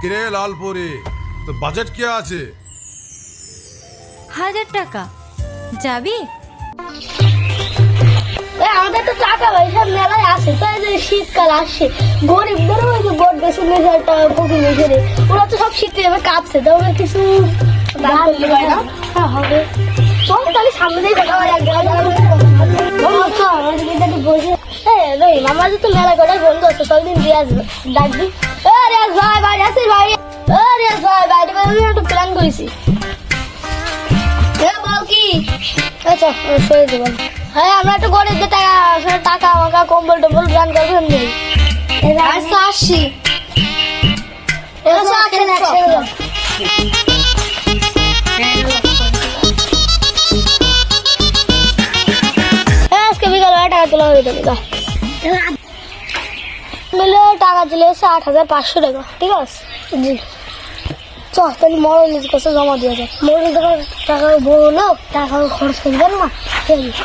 কিরে লালপুরি, তোর বাজেট কি আছে? 1000 টাকা। যাবি? আমাদের তো টাকা পয়সা মেলায় আছে, তাই যে শীতকাল আসছে, গরিবদেরও ওই যে বোট বেশি নিয়ে একটা ফকির নিয়ে ওরা তো সব শীতে যাবে কাঁপছে, তো ওরা কিছু হবে। চল তাহলে সামনে দিয়ে দেখা হয় বসে। আমার তো মেলা করে বন্ধু আছে, সবদিন রিয়াজ ডাকবি। রিয়াজ ভাই বাইরে আসিস ভাই, রিয়াজ ভাই বাইরে বাইরে একটু প্ল্যান করেছি। বল কি? আচ্ছা সরে দেবো। হ্যাঁ আমরা একটু গরিবদের টাকা টাকা আমাকে কম্বল টম্বল প্ল্যান করবেন নেই। আসছি আজকে বিকাল টাকা তোলা হয়ে যাবে। মিলে টাকা চলে এসে 8500 টাকা, ঠিক আছে? জি চল তাহলে মরলের কাছে জমা দিয়ে যায়। মরলের টাকা বলো টাকা খরচ করবেন না, ঠিক আছে?